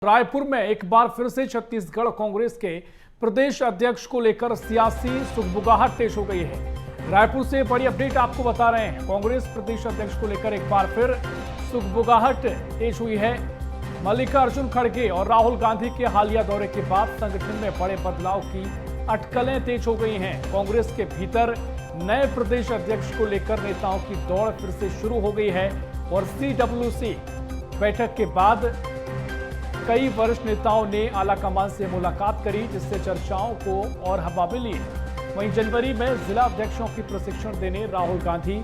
रायपुर में एक बार फिर से छत्तीसगढ़ कांग्रेस के प्रदेश अध्यक्ष को लेकर सियासी सुगबुगाहट तेज हो गई है। रायपुर से बड़ी अपडेट आपको बता रहे हैं। कांग्रेस प्रदेश अध्यक्ष को लेकर एक बार फिर सुगबुगाहट तेज हुई है। मल्लिकार्जुन खड़गे और राहुल गांधी के हालिया दौरे के बाद संगठन में बड़े बदलाव की अटकलें तेज हो गई हैं। कांग्रेस के भीतर नए प्रदेश अध्यक्ष को लेकर नेताओं की दौड़ फिर से शुरू हो गई है और CWC बैठक के बाद कई वरिष्ठ नेताओं ने आलाकमान से मुलाकात करी, जिससे चर्चाओं को और हवा मिली। वहीं जनवरी में जिला अध्यक्षों की प्रशिक्षण देने राहुल गांधी,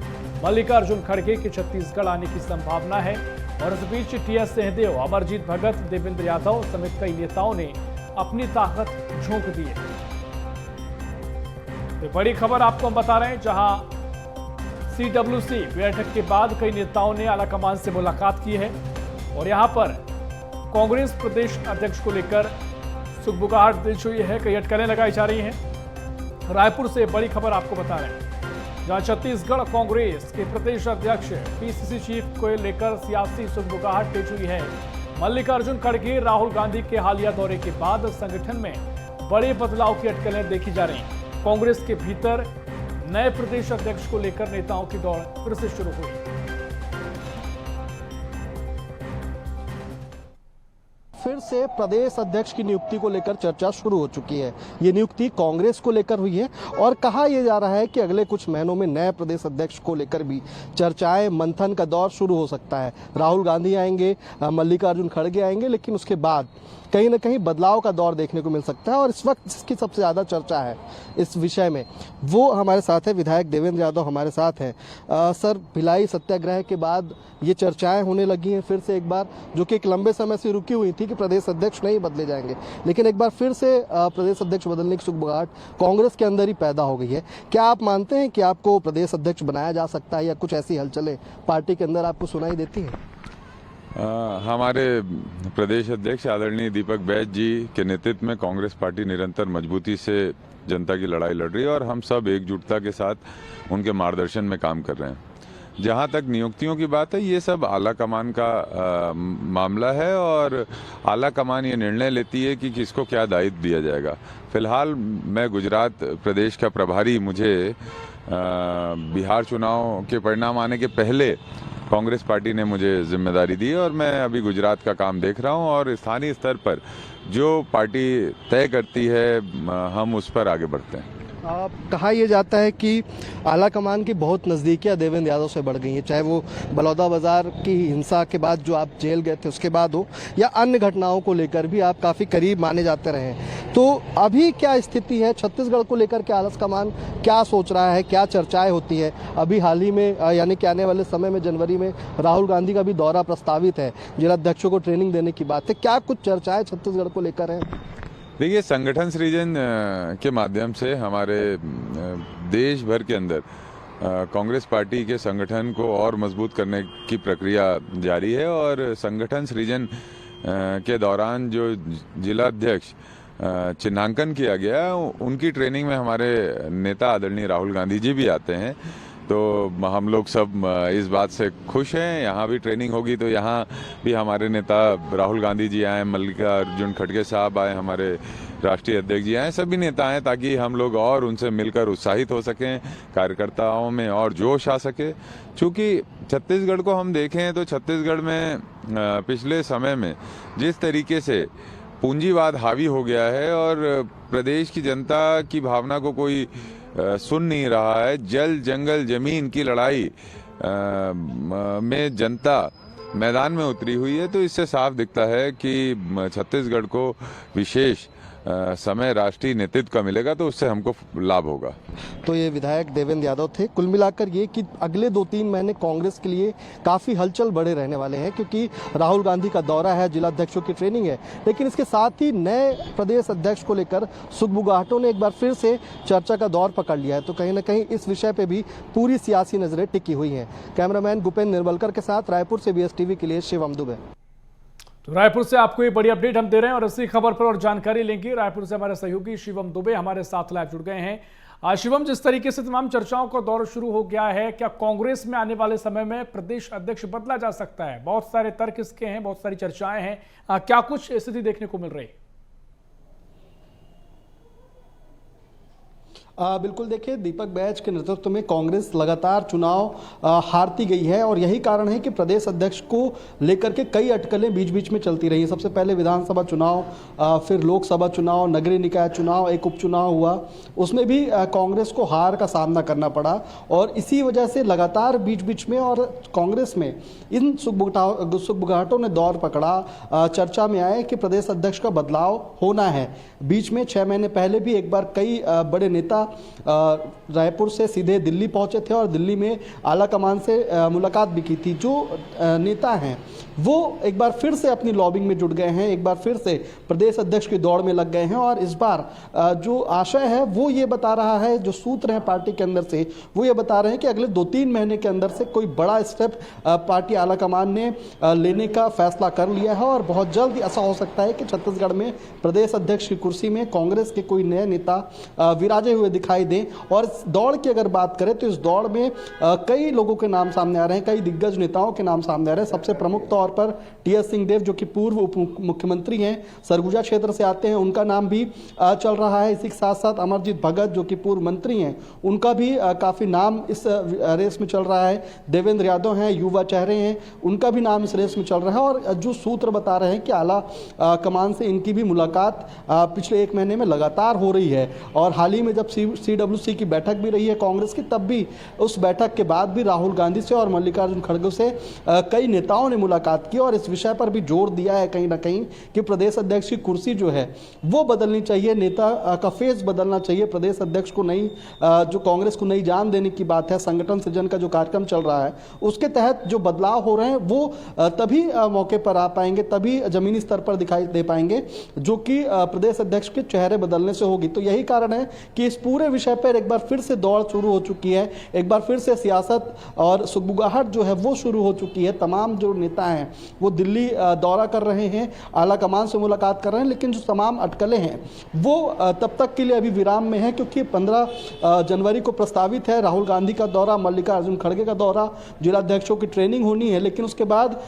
मल्लिकार्जुन खड़गे के छत्तीसगढ़ आने की संभावना है और इस बीच TS सिंहदेव, अमरजीत भगत, देवेंद्र यादव समेत कई नेताओं ने अपनी ताकत झोंक दी है। तो बड़ी खबर आपको हम बता रहे हैं, जहां CWC बैठक के बाद कई नेताओं ने आलाकमान से मुलाकात की है और यहां पर कांग्रेस प्रदेश अध्यक्ष को लेकर सुगबुगाहट तेज हुई है, कई अटकलें लगाई जा रही हैं। रायपुर से बड़ी खबर आपको बता रहे हैं, जहां छत्तीसगढ़ कांग्रेस के प्रदेश अध्यक्ष PCC चीफ को लेकर सियासी सुगबुगाहट तेज हुई है। मल्लिकार्जुन खड़गे, राहुल गांधी के हालिया दौरे के बाद संगठन में बड़े बदलाव की अटकलें देखी जा रही हैं। कांग्रेस के भीतर नए प्रदेश अध्यक्ष को लेकर नेताओं की दौड़ फिर से शुरू हुई। फिर से प्रदेश अध्यक्ष की नियुक्ति को लेकर चर्चा शुरू हो चुकी है। ये नियुक्ति कांग्रेस को लेकर हुई है और कहा यह जा रहा है कि अगले कुछ महीनों में नए प्रदेश अध्यक्ष को लेकर भी चर्चाएं, मंथन का दौर शुरू हो सकता है। राहुल गांधी आएंगे, मल्लिकार्जुन खड़गे आएंगे, लेकिन उसके बाद कहीं ना कहीं बदलाव का दौर देखने को मिल सकता है। और इस वक्त जिसकी सबसे ज़्यादा चर्चा है इस विषय में, वो हमारे साथ है विधायक देवेंद्र यादव हमारे साथ हैं। सर, भिलाई सत्याग्रह के बाद ये चर्चाएं होने लगी हैं फिर से एक बार, जो कि एक लंबे समय से रुकी हुई थी कि प्रदेश अध्यक्ष नहीं बदले जाएंगे, लेकिन एक बार फिर से प्रदेश अध्यक्ष बदलने की सुगबुगाहट कांग्रेस के अंदर ही पैदा हो गई है। क्या आप मानते हैं कि आपको प्रदेश अध्यक्ष बनाया जा सकता है या कुछ ऐसी हलचलें पार्टी के अंदर आपको सुनाई देती हैं? हमारे प्रदेश अध्यक्ष आदरणीय दीपक बैज जी के नेतृत्व में कांग्रेस पार्टी निरंतर मजबूती से जनता की लड़ाई लड़ रही है और हम सब एकजुटता के साथ उनके मार्गदर्शन में काम कर रहे हैं। जहाँ तक नियुक्तियों की बात है, ये सब आला कमान का मामला है और आला कमान ये निर्णय लेती है कि किसको क्या दायित्व दिया जाएगा। फिलहाल मैं गुजरात प्रदेश का प्रभारी, मुझे बिहार चुनाव के परिणाम आने के पहले कांग्रेस पार्टी ने मुझे जिम्मेदारी दी और मैं अभी गुजरात का काम देख रहा हूं और स्थानीय स्तर पर जो पार्टी तय करती है हम उस पर आगे बढ़ते हैं। कहा यह जाता है कि आला कमान की बहुत नज़दीकियां देवेंद्र यादव से बढ़ गई हैं, चाहे वो बलौदा बाजार की हिंसा के बाद जो आप जेल गए थे उसके बाद हो या अन्य घटनाओं को लेकर भी आप काफ़ी करीब माने जाते रहे। तो अभी क्या स्थिति है छत्तीसगढ़ को लेकर के? आला कमान क्या सोच रहा है, क्या चर्चाएं होती है? अभी हाल ही में यानी कि आने वाले समय में जनवरी में राहुल गांधी का भी दौरा प्रस्तावित है, जिलाध्यक्षों को ट्रेनिंग देने की बात है। क्या कुछ चर्चाएं छत्तीसगढ़ को लेकर है? देखिए, संगठन सृजन के माध्यम से हमारे देश भर के अंदर कांग्रेस पार्टी के संगठन को और मजबूत करने की प्रक्रिया जारी है और संगठन सृजन के दौरान जो जिलाध्यक्ष चिन्हांकन किया गया, उनकी ट्रेनिंग में हमारे नेता आदरणीय राहुल गांधी जी भी आते हैं। तो हम लोग सब इस बात से खुश हैं। यहाँ भी ट्रेनिंग होगी तो यहाँ भी हमारे नेता राहुल गांधी जी आए, मल्लिकार्जुन खड़गे साहब आए, हमारे राष्ट्रीय अध्यक्ष जी आए, सभी नेता आए ताकि हम लोग और उनसे मिलकर उत्साहित हो सकें, कार्यकर्ताओं में और जोश आ सके। चूँकि छत्तीसगढ़ को हम देखें तो छत्तीसगढ़ में पिछले समय में जिस तरीके से पूंजीवाद हावी हो गया है और प्रदेश की जनता की भावना को कोई सुन नहीं रहा है, जल जंगल जमीन की लड़ाई में जनता मैदान में उतरी हुई है, तो इससे साफ दिखता है कि छत्तीसगढ़ को विशेष समय राष्ट्रीय नेतृत्व का मिलेगा तो उससे हमको लाभ होगा। तो ये विधायक देवेंद्र यादव थे। कुल मिलाकर ये कि अगले 2-3 महीने कांग्रेस के लिए काफ़ी हलचल बढ़े रहने वाले हैं, क्योंकि राहुल गांधी का दौरा है, जिलाध्यक्षों की ट्रेनिंग है, लेकिन इसके साथ ही नए प्रदेश अध्यक्ष को लेकर सुगबुगाहटों ने एक बार फिर से चर्चा का दौर पकड़ लिया है। तो कहीं ना कहीं इस विषय पर भी पूरी सियासी नजरें टिकी हुई हैं। कैमरामैन भूपेंद्र निर्मलकर के साथ रायपुर से BSTV के लिए शिवम दुबे। तो रायपुर से आपको ये बड़ी अपडेट हम दे रहे हैं और इसी खबर पर और जानकारी लेंगे। रायपुर से हमारे सहयोगी शिवम दुबे हमारे साथ लाइव जुड़ गए हैं। शिवम, जिस तरीके से तमाम चर्चाओं का दौर शुरू हो गया है, क्या कांग्रेस में आने वाले समय में प्रदेश अध्यक्ष बदला जा सकता है? बहुत सारे तर्क इसके हैं, बहुत सारी चर्चाएं हैं। क्या कुछ स्थिति देखने को मिल रही है? बिल्कुल, देखिए, दीपक बैज के नेतृत्व में कांग्रेस लगातार चुनाव हारती गई है और यही कारण है कि प्रदेश अध्यक्ष को लेकर के कई अटकलें बीच बीच में चलती रही हैं। सबसे पहले विधानसभा चुनाव, फिर लोकसभा चुनाव, नगरीय निकाय चुनाव, एक उपचुनाव हुआ, उसमें भी कांग्रेस को हार का सामना करना पड़ा और इसी वजह से लगातार बीच बीच में और कांग्रेस में इन सुगबुगाहटों ने दौर पकड़ा। चर्चा में आया कि प्रदेश अध्यक्ष का बदलाव होना है। बीच में 6 महीने पहले भी एक बार कई बड़े नेता रायपुर से सीधे दिल्ली पहुंचे थे और दिल्ली में आला कमान से मुलाकात भी की थी। जो नेता हैं वो एक बार फिर से अपनी लॉबिंग में जुट गए हैं, एक बार फिर से प्रदेश अध्यक्ष की दौड़ में लग गए हैं और इस बार जो आशय है वो ये बता रहा है, जो सूत्र हैं पार्टी के अंदर से वो ये बता रहे हैं कि अगले 2-3 महीने के अंदर से कोई बड़ा स्टेप पार्टी आला कमान ने लेने का फैसला कर लिया है और बहुत जल्द ऐसा हो सकता है कि छत्तीसगढ़ में प्रदेश अध्यक्ष की कुर्सी में कांग्रेस के कोई नए नेता विराजे हुए दिखाई दें। और इस दौड़ की अगर बात करें तो इस दौड़ में कई लोगों के नाम सामने आ रहे हैं, कई दिग्गज नेताओं के नाम सामने आ रहे हैं। सबसे प्रमुख तौर पर टी.एस. सिंहदेव, जो कि पूर्व उप मुख्यमंत्री हैं, सरगुजा क्षेत्र से आते हैं, उनका नाम भी चल रहा है। इसी के साथ साथ अमरजीत भगत, जो कि पूर्व मंत्री हैं, उनका भी काफ़ी नाम इस रेस में चल रहा है। देवेंद्र यादव हैं, युवा चेहरे हैं, उनका भी नाम इस रेस में चल रहा है। और जो सूत्र बता रहे हैं कि आला कमान से इनकी भी मुलाकात पिछले 1 महीने में लगातार हो रही है और हाल ही में जब CWC की बैठक भी रही है कांग्रेस की, तब भी उस बैठक के बाद भी राहुल गांधी से और मल्लिकार्जुन खड़गे से कई नेताओं ने मुलाकात की और इस विषय पर भी जोर दिया है कहीं ना कहीं कि प्रदेश अध्यक्ष की कुर्सी जो है वो बदलनी चाहिए, नेता का फेस बदलना चाहिए। प्रदेश अध्यक्ष को नई, जो कांग्रेस को नई जान देने की बात है, संगठन सृजन का जो कार्यक्रम चल रहा है उसके तहत जो बदलाव हो रहे हैं वो तभी मौके पर आ पाएंगे, तभी जमीनी स्तर पर दिखाई दे पाएंगे, जो कि प्रदेश अध्यक्ष के चेहरे बदलने से होगी। तो यही कारण है कि इस पूरे विषय पर एक बार फिर से दौड़ शुरू हो चुकी है, एक बार फिर से सियासत और सुगबुगाहट जो है वो शुरू हो चुकी है। तमाम जो नेता हैं वो दिल्ली दौरा कर रहे हैं, आला कमान से मुलाकात कर रहे हैं, लेकिन जो तमाम अटकलें हैं वो तब तक के लिए अभी विराम में है, क्योंकि 15 जनवरी को प्रस्तावित है राहुल गांधी का दौरा, मल्लिकार्जुन खड़गे का दौरा, जिलाध्यक्षों की ट्रेनिंग होनी है। लेकिन उसके बाद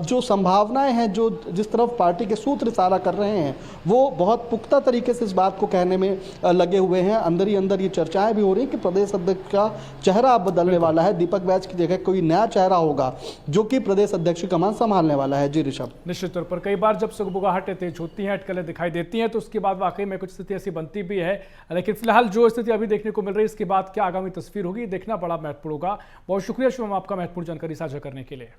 जो संभावनाएं हैं, जो जिस तरफ पार्टी के सूत्र इशारा कर रहे हैं, वो बहुत पुख्ता तरीके से इस बात को कहने में लगे हुए हैं। अंदर ही अंदर ये चर्चाएं भी हो रही है कि प्रदेश अध्यक्ष का चेहरा अब बदलने वाला है। दीपक बैज की जगह कोई नया चेहरा होगा जो कि प्रदेश अध्यक्ष की कमान संभालने वाला है। जी ऋषभ, निश्चित तौर पर कई बार जब सुगबुगाहटें तेज होती हैं, अटकलें दिखाई देती हैं, तो उसके बाद वाकई में कुछ स्थिति ऐसी बनती भी है। लेकिन फिलहाल जो स्थिति अभी देखने को मिल रही है, इसके बाद क्या आगामी तस्वीर होगी, देखना बड़ा महत्वपूर्ण होगा। बहुत शुक्रिया शिवम, आपका महत्वपूर्ण जानकारी साझा करने के लिए।